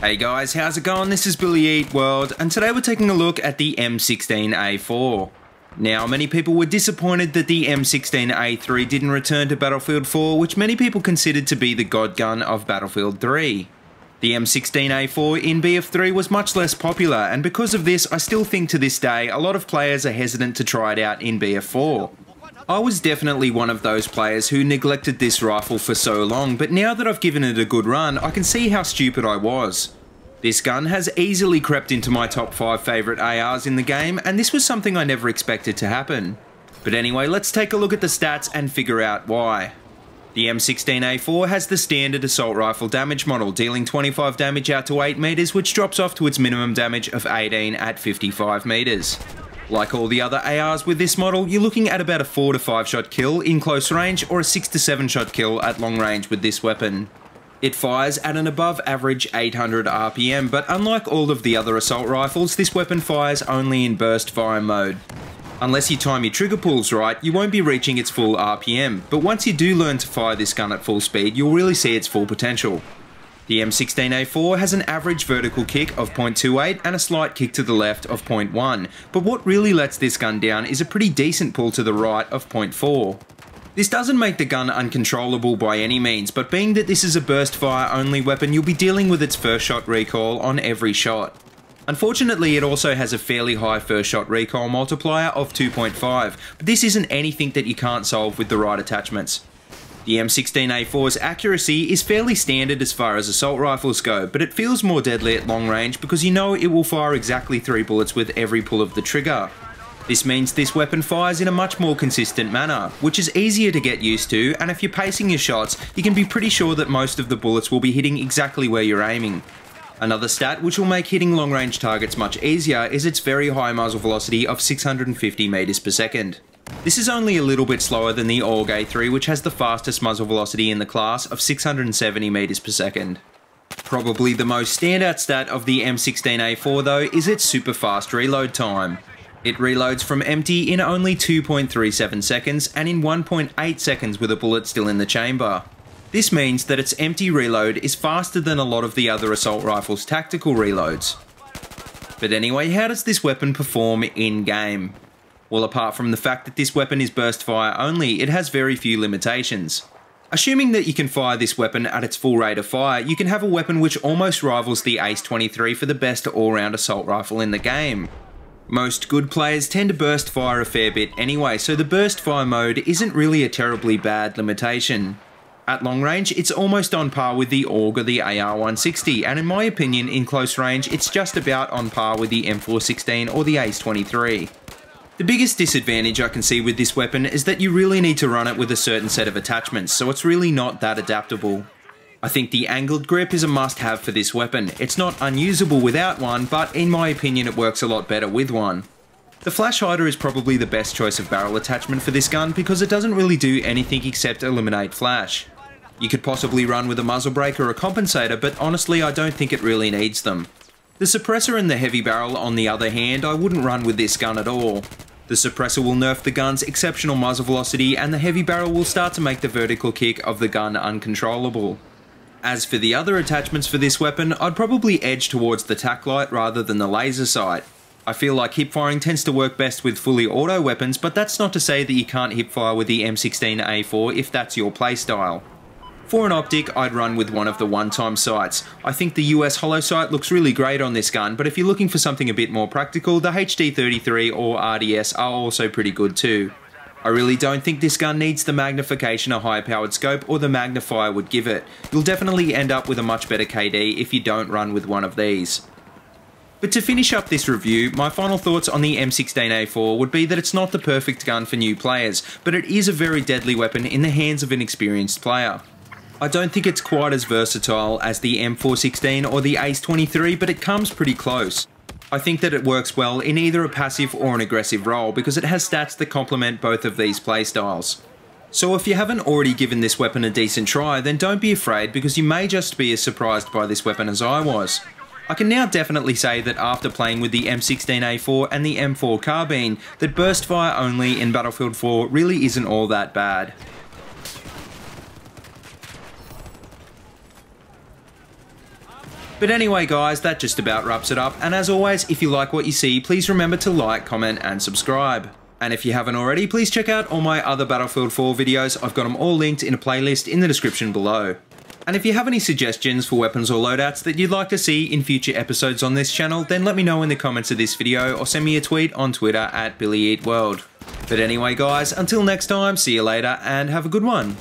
Hey guys, how's it going? This is BillyEatWorld, and today we're taking a look at the M16A4. Now, many people were disappointed that the M16A3 didn't return to Battlefield 4, which many people considered to be the god gun of Battlefield 3. The M16A4 in BF3 was much less popular, and because of this, I still think to this day a lot of players are hesitant to try it out in BF4. I was definitely one of those players who neglected this rifle for so long, but now that I've given it a good run, I can see how stupid I was. This gun has easily crept into my top 5 favourite ARs in the game, and this was something I never expected to happen. But anyway, let's take a look at the stats and figure out why. The M16A4 has the standard assault rifle damage model, dealing 25 damage out to 8 metres, which drops off to its minimum damage of 18 at 55 metres. Like all the other ARs with this model, you're looking at about a 4 to 5 shot kill in close range or a 6 to 7 shot kill at long range with this weapon. It fires at an above average 800 RPM, but unlike all of the other assault rifles, this weapon fires only in burst fire mode. Unless you time your trigger pulls right, you won't be reaching its full RPM, but once you do learn to fire this gun at full speed, you'll really see its full potential. The M16A4 has an average vertical kick of 0.28 and a slight kick to the left of 0.1, but what really lets this gun down is a pretty decent pull to the right of 0.4. This doesn't make the gun uncontrollable by any means, but being that this is a burst fire only weapon, you'll be dealing with its first shot recoil on every shot. Unfortunately, it also has a fairly high first shot recoil multiplier of 2.5, but this isn't anything that you can't solve with the right attachments. The M16A4's accuracy is fairly standard as far as assault rifles go, but it feels more deadly at long range because you know it will fire exactly 3 bullets with every pull of the trigger. This means this weapon fires in a much more consistent manner, which is easier to get used to, and if you're pacing your shots, you can be pretty sure that most of the bullets will be hitting exactly where you're aiming. Another stat which will make hitting long range targets much easier is its very high muzzle velocity of 650 meters per second. This is only a little bit slower than the AUG A3, which has the fastest muzzle velocity in the class of 670 meters per second. Probably the most standout stat of the M16A4 though is its super fast reload time. It reloads from empty in only 2.37 seconds and in 1.8 seconds with a bullet still in the chamber. This means that its empty reload is faster than a lot of the other assault rifles' tactical reloads. But anyway, how does this weapon perform in-game? Well, apart from the fact that this weapon is burst fire only, it has very few limitations. Assuming that you can fire this weapon at its full rate of fire, you can have a weapon which almost rivals the Ace-23 for the best all-round assault rifle in the game. Most good players tend to burst fire a fair bit anyway, so the burst fire mode isn't really a terribly bad limitation. At long range, it's almost on par with the AUG or the AR-160, and in my opinion, in close range, it's just about on par with the M416 or the Ace-23. The biggest disadvantage I can see with this weapon is that you really need to run it with a certain set of attachments, so it's really not that adaptable. I think the angled grip is a must-have for this weapon. It's not unusable without one, but in my opinion it works a lot better with one. The flash hider is probably the best choice of barrel attachment for this gun because it doesn't really do anything except eliminate flash. You could possibly run with a muzzle brake or a compensator, but honestly I don't think it really needs them. The suppressor and the heavy barrel, on the other hand, I wouldn't run with this gun at all. The suppressor will nerf the gun's exceptional muzzle velocity, and the heavy barrel will start to make the vertical kick of the gun uncontrollable. As for the other attachments for this weapon, I'd probably edge towards the tac light rather than the laser sight. I feel like hip firing tends to work best with fully auto weapons, but that's not to say that you can't hip fire with the M16A4 if that's your playstyle. For an optic, I'd run with one of the one-time sights. I think the US hollow sight looks really great on this gun, but if you're looking for something a bit more practical, the HD33 or RDS are also pretty good too. I really don't think this gun needs the magnification a high-powered scope or the magnifier would give it. You'll definitely end up with a much better KD if you don't run with one of these. But to finish up this review, my final thoughts on the M16A4 would be that it's not the perfect gun for new players, but it is a very deadly weapon in the hands of an experienced player. I don't think it's quite as versatile as the M416 or the Ace-23, but it comes pretty close. I think that it works well in either a passive or an aggressive role because it has stats that complement both of these playstyles. So if you haven't already given this weapon a decent try, then don't be afraid because you may just be as surprised by this weapon as I was. I can now definitely say that after playing with the M16A4 and the M4 carbine, that burst fire only in Battlefield 4 really isn't all that bad. But anyway guys, that just about wraps it up, and as always, if you like what you see, please remember to like, comment and subscribe. And if you haven't already, please check out all my other Battlefield 4 videos. I've got them all linked in a playlist in the description below. And if you have any suggestions for weapons or loadouts that you'd like to see in future episodes on this channel, then let me know in the comments of this video or send me a tweet on Twitter at BillyEatWorld. But anyway guys, until next time, see you later and have a good one.